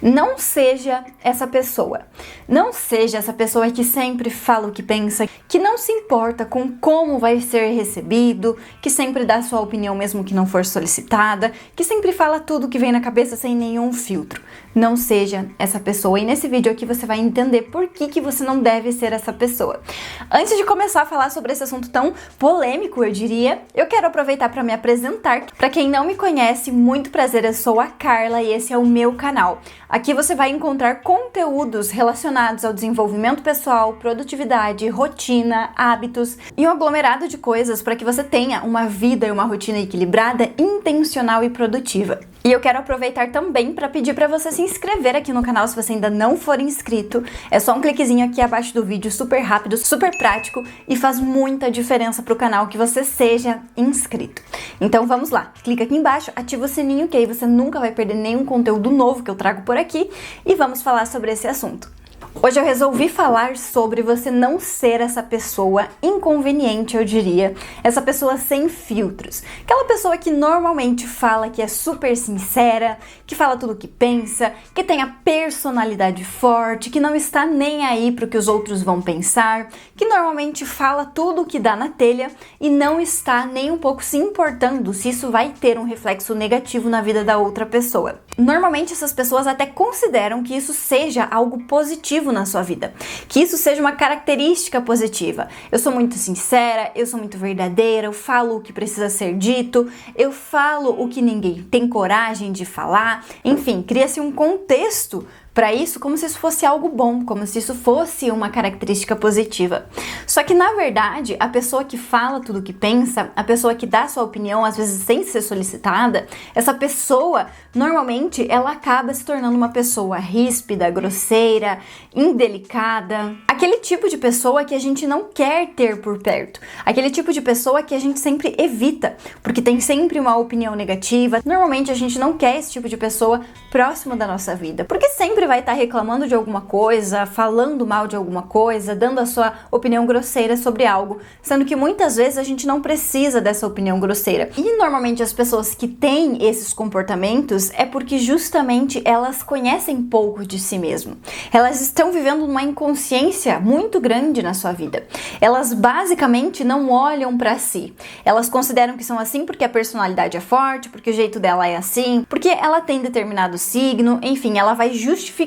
Não seja essa pessoa. Não seja essa pessoa que sempre fala o que pensa, que não se importa com como vai ser recebido, que sempre dá sua opinião mesmo que não for solicitada, que sempre fala tudo que vem na cabeça sem nenhum filtro. Não seja essa pessoa. E nesse vídeo aqui você vai entender por que você não deve ser essa pessoa. Antes de começar a falar sobre esse assunto tão polêmico, eu diria, eu quero aproveitar para me apresentar. Para quem não me conhece, muito prazer, eu sou a Carla e esse é o meu canal. Aqui você vai encontrar conteúdos relacionados ao desenvolvimento pessoal, produtividade, rotina, hábitos e um aglomerado de coisas para que você tenha uma vida e uma rotina equilibrada, intencional e produtiva. E eu quero aproveitar também para pedir para você se inscrever aqui no canal se você ainda não for inscrito. É só um cliquezinho aqui abaixo do vídeo, super rápido, super prático e faz muita diferença para o canal que você seja inscrito. Então vamos lá, clica aqui embaixo, ativa o sininho que aí você nunca vai perder nenhum conteúdo novo que eu trago por aqui e vamos falar sobre esse assunto. Hoje eu resolvi falar sobre você não ser essa pessoa inconveniente, eu diria, essa pessoa sem filtros, aquela pessoa que normalmente fala que é super sincera, que fala tudo o que pensa, que tem a personalidade forte, que não está nem aí para o que os outros vão pensar, que normalmente fala tudo o que dá na telha e não está nem um pouco se importando se isso vai ter um reflexo negativo na vida da outra pessoa. Normalmente essas pessoas até consideram que isso seja algo positivo na sua vida, que isso seja uma característica positiva. Eu sou muito sincera, eu sou muito verdadeira, eu falo o que precisa ser dito, eu falo o que ninguém tem coragem de falar, enfim, cria-se um contexto para isso como se isso fosse algo bom, como se isso fosse uma característica positiva. Só que na verdade, a pessoa que fala tudo o que pensa, a pessoa que dá sua opinião, às vezes sem ser solicitada, essa pessoa, normalmente, ela acaba se tornando uma pessoa ríspida, grosseira, indelicada. Aquele tipo de pessoa que a gente não quer ter por perto. Aquele tipo de pessoa que a gente sempre evita, porque tem sempre uma opinião negativa. Normalmente a gente não quer esse tipo de pessoa próximo da nossa vida, porque sempre vai estar reclamando de alguma coisa, falando mal de alguma coisa, dando a sua opinião grosseira sobre algo, sendo que muitas vezes a gente não precisa dessa opinião grosseira. E normalmente as pessoas que têm esses comportamentos é porque justamente elas conhecem pouco de si mesmo. Elas estão vivendo uma inconsciência muito grande na sua vida. Elas basicamente não olham para si. Elas consideram que são assim porque a personalidade é forte, porque o jeito dela é assim, porque ela tem determinado signo, enfim, ela vai justificando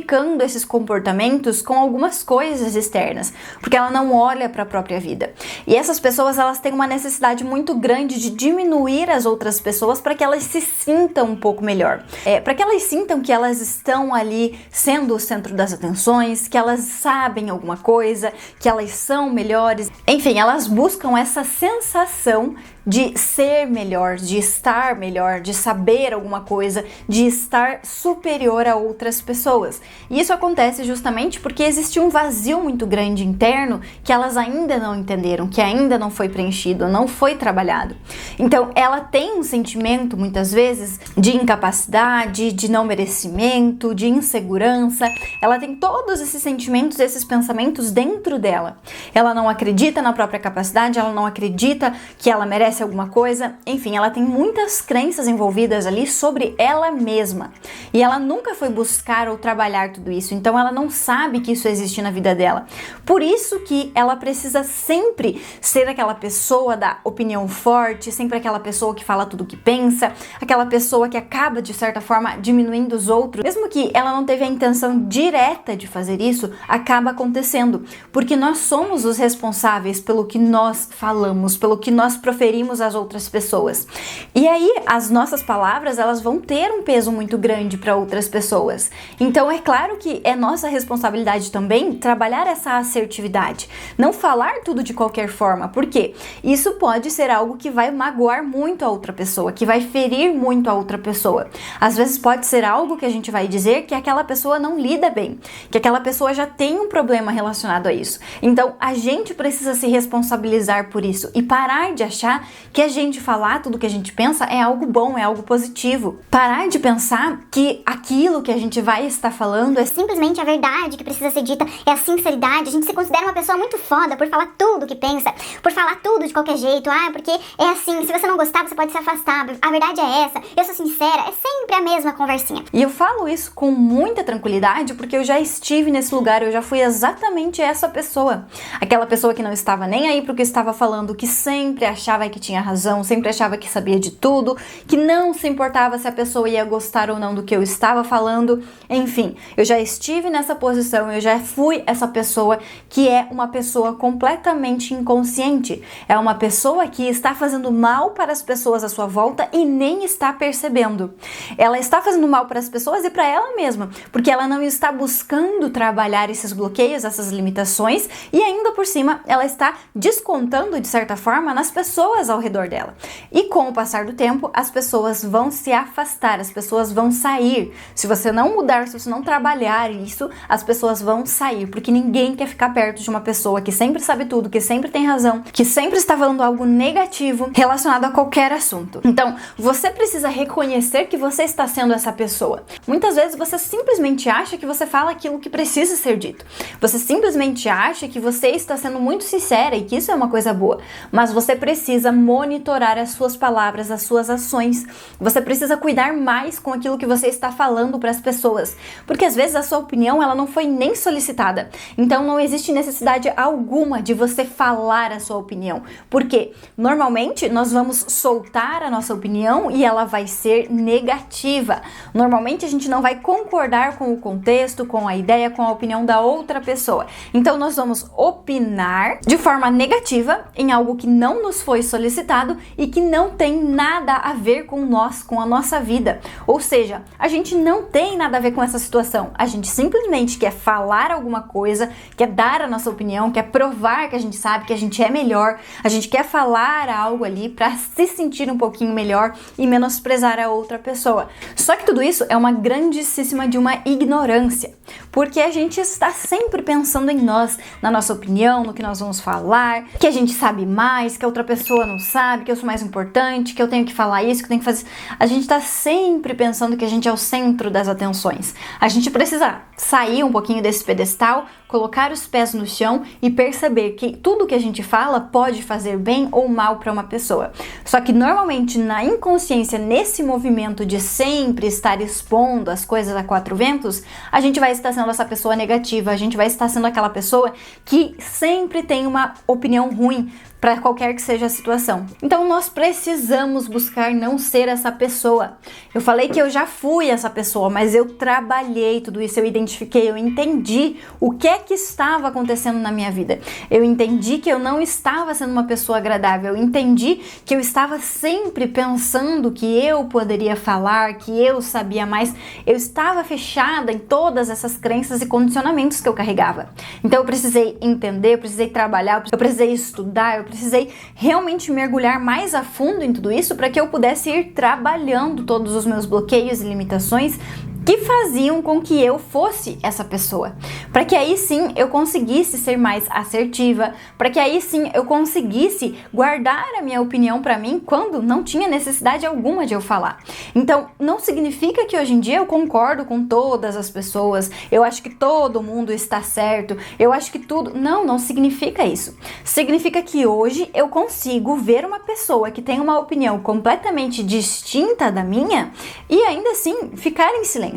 esses comportamentos com algumas coisas externas, porque ela não olha para a própria vida. E essas pessoas, elas têm uma necessidade muito grande de diminuir as outras pessoas para que elas se sintam um pouco melhor. Para que elas sintam que elas estão ali sendo o centro das atenções, que elas sabem alguma coisa, que elas são melhores. Enfim, elas buscam essa sensação de ser melhor, de estar melhor, de saber alguma coisa, de estar superior a outras pessoas. E isso acontece justamente porque existe um vazio muito grande interno que elas ainda não entenderam, que ainda não foi preenchido, não foi trabalhado. Então, ela tem um sentimento, muitas vezes, de incapacidade, de não merecimento, de insegurança. Ela tem todos esses sentimentos, esses pensamentos dentro dela. Ela não acredita na própria capacidade, ela não acredita que ela merece alguma coisa, enfim, ela tem muitas crenças envolvidas ali sobre ela mesma e ela nunca foi buscar ou trabalhar tudo isso, então ela não sabe que isso existe na vida dela. Por isso que ela precisa sempre ser aquela pessoa da opinião forte, sempre aquela pessoa que fala tudo o que pensa, aquela pessoa que acaba de certa forma diminuindo os outros, mesmo que ela não teve a intenção direta de fazer isso, acaba acontecendo, porque nós somos os responsáveis pelo que nós falamos, pelo que nós proferimos às outras pessoas. E aí, as nossas palavras, elas vão ter um peso muito grande para outras pessoas. Então, é claro que é nossa responsabilidade também trabalhar essa assertividade. Não falar tudo de qualquer forma, porque isso pode ser algo que vai magoar muito a outra pessoa, que vai ferir muito a outra pessoa. Às vezes pode ser algo que a gente vai dizer que aquela pessoa não lida bem, que aquela pessoa já tem um problema relacionado a isso. Então, a gente precisa se responsabilizar por isso e parar de achar que a gente falar tudo que a gente pensa é algo bom, é algo positivo. Parar de pensar que aquilo que a gente vai estar falando é simplesmente a verdade que precisa ser dita, é a sinceridade. A gente se considera uma pessoa muito foda por falar tudo que pensa, por falar tudo de qualquer jeito. Porque é assim, se você não gostar, você pode se afastar. A verdade é essa, eu sou sincera, é sempre a mesma conversinha. E eu falo isso com muita tranquilidade porque eu já estive nesse lugar, eu já fui exatamente essa pessoa. Aquela pessoa que não estava nem aí pro que estava falando, que sempre achava que tinha razão, sempre achava que sabia de tudo, que não se importava se a pessoa ia gostar ou não do que eu estava falando. Enfim, eu já estive nessa posição, eu já fui essa pessoa que é uma pessoa completamente inconsciente. É uma pessoa que está fazendo mal para as pessoas à sua volta e nem está percebendo. Ela está fazendo mal para as pessoas e para ela mesma, porque ela não está buscando trabalhar esses bloqueios, essas limitações, e ainda por cima ela está descontando de certa forma nas pessoas ao redor dela. E com o passar do tempo, as pessoas vão se afastar, as pessoas vão sair. Se você não mudar, se você não trabalhar isso, as pessoas vão sair, porque ninguém quer ficar perto de uma pessoa que sempre sabe tudo, que sempre tem razão, que sempre está falando algo negativo relacionado a qualquer assunto. Então, você precisa reconhecer que você está sendo essa pessoa. Muitas vezes você simplesmente acha que você fala aquilo que precisa ser dito. Você simplesmente acha que você está sendo muito sincera e que isso é uma coisa boa. Mas você precisa monitorar as suas palavras, as suas ações. Você precisa cuidar mais com aquilo que você está falando para as pessoas. Porque às vezes a sua opinião ela não foi nem solicitada. Então não existe necessidade alguma de você falar a sua opinião. Porque normalmente nós vamos soltar a nossa opinião e ela vai ser negativa. Normalmente a gente não vai concordar com o contexto, com a ideia, com a opinião da outra pessoa. Então nós vamos opinar de forma negativa em algo que não nos foi solicitado e que não tem nada a ver com nós, com a nossa vida. Ou seja, a gente não tem nada a ver com essa situação. A gente simplesmente quer falar alguma coisa, quer dar a nossa opinião, quer provar que a gente sabe, que a gente é melhor. A gente quer falar algo ali para se sentir um pouquinho melhor e menosprezar a outra pessoa. Só que tudo isso é uma grandíssima de uma ignorância, porque a gente está sempre pensando em nós, na nossa opinião, no que nós vamos falar, que a gente sabe mais, que a outra pessoa não sabe, que eu sou mais importante, que eu tenho que falar isso, que eu tenho que fazer. A gente está sempre pensando que a gente é o centro das atenções. A gente precisa sair um pouquinho desse pedestal, colocar os pés no chão e perceber que tudo que a gente fala pode fazer bem ou mal para uma pessoa. Só que normalmente na inconsciência, nesse movimento de sempre estar expondo as coisas a quatro ventos, a gente vai estar sendo essa pessoa negativa, a gente vai estar sendo aquela pessoa que sempre tem uma opinião ruim para qualquer que seja a situação. Então nós precisamos buscar não ser essa pessoa. Eu falei que eu já fui essa pessoa, mas eu trabalhei tudo isso, eu identifiquei, eu entendi o que é que estava acontecendo na minha vida. Eu entendi que eu não estava sendo uma pessoa agradável, eu entendi que eu estava sempre pensando que eu poderia falar, que eu sabia mais. Eu estava fechada em todas essas crenças e condicionamentos que eu carregava. Então eu precisei entender, eu precisei trabalhar, eu precisei estudar, eu precisei realmente mergulhar mais a fundo em tudo isso para que eu pudesse ir trabalhando todos os meus bloqueios e limitações que faziam com que eu fosse essa pessoa, para que aí sim eu conseguisse ser mais assertiva, para que aí sim eu conseguisse guardar a minha opinião para mim quando não tinha necessidade alguma de eu falar. Então não significa que hoje em dia eu concordo com todas as pessoas, eu acho que todo mundo está certo, eu acho que tudo... Não significa isso. Significa que hoje eu consigo ver uma pessoa que tem uma opinião completamente distinta da minha e ainda assim ficar em silêncio.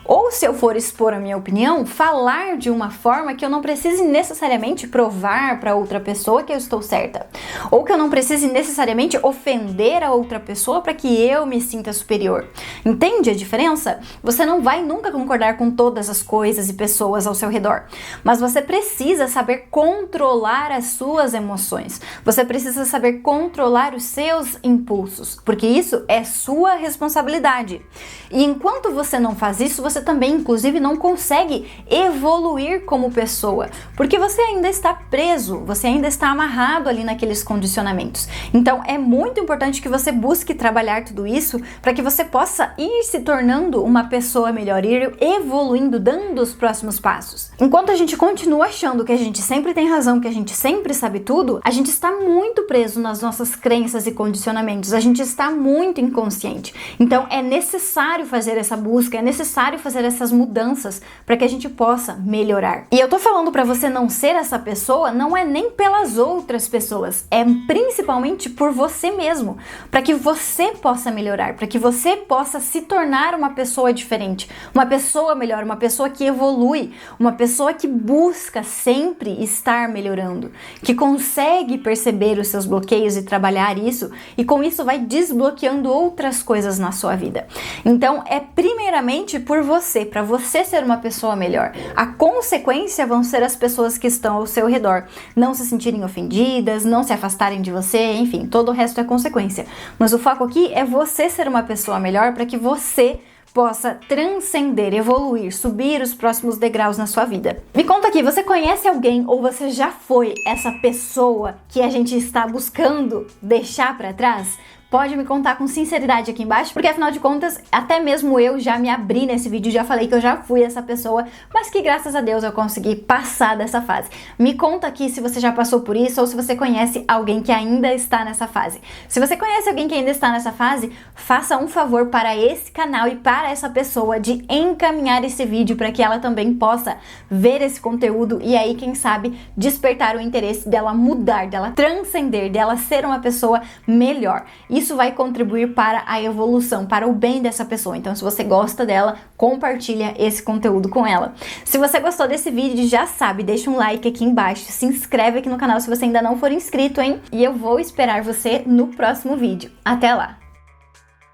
Ou se eu for expor a minha opinião, falar de uma forma que eu não precise necessariamente provar para outra pessoa que eu estou certa. Ou que eu não precise necessariamente ofender a outra pessoa para que eu me sinta superior. Entende a diferença? Você não vai nunca concordar com todas as coisas e pessoas ao seu redor. Mas você precisa saber controlar as suas emoções. Você precisa saber controlar os seus impulsos. Porque isso é sua responsabilidade. E enquanto você não faz isso, você também, inclusive, não consegue evoluir como pessoa, porque você ainda está preso, você ainda está amarrado ali naqueles condicionamentos. Então é muito importante que você busque trabalhar tudo isso para que você possa ir se tornando uma pessoa melhor, ir evoluindo, dando os próximos passos. Enquanto a gente continua achando que a gente sempre tem razão, que a gente sempre sabe tudo, a gente está muito preso nas nossas crenças e condicionamentos, a gente está muito inconsciente. Então é necessário fazer essa busca, é necessário fazer essas mudanças para que a gente possa melhorar. E eu tô falando para você não ser essa pessoa, não é nem pelas outras pessoas, é principalmente por você mesmo, para que você possa melhorar, para que você possa se tornar uma pessoa diferente, uma pessoa melhor, uma pessoa que evolui, uma pessoa que busca sempre estar melhorando, que consegue perceber os seus bloqueios e trabalhar isso, e com isso vai desbloqueando outras coisas na sua vida. Então é primeiramente por você, para você ser uma pessoa melhor. A consequência vão ser as pessoas que estão ao seu redor, não se sentirem ofendidas, não se afastarem de você, enfim, todo o resto é consequência. Mas o foco aqui é você ser uma pessoa melhor para que você possa transcender, evoluir, subir os próximos degraus na sua vida. Me conta aqui, você conhece alguém ou você já foi essa pessoa que a gente está buscando deixar para trás? Pode me contar com sinceridade aqui embaixo, porque afinal de contas, até mesmo eu já me abri nesse vídeo, já falei que eu já fui essa pessoa, mas que graças a Deus eu consegui passar dessa fase. Me conta aqui se você já passou por isso ou se você conhece alguém que ainda está nessa fase. Se você conhece alguém que ainda está nessa fase, faça um favor para esse canal e para essa pessoa de encaminhar esse vídeo para que ela também possa ver esse conteúdo e aí, quem sabe, despertar o interesse dela mudar, dela transcender, dela ser uma pessoa melhor. Isso vai contribuir para a evolução, para o bem dessa pessoa. Então, se você gosta dela, compartilha esse conteúdo com ela. Se você gostou desse vídeo, já sabe, deixa um like aqui embaixo, se inscreve aqui no canal se você ainda não for inscrito, hein? E eu vou esperar você no próximo vídeo. Até lá!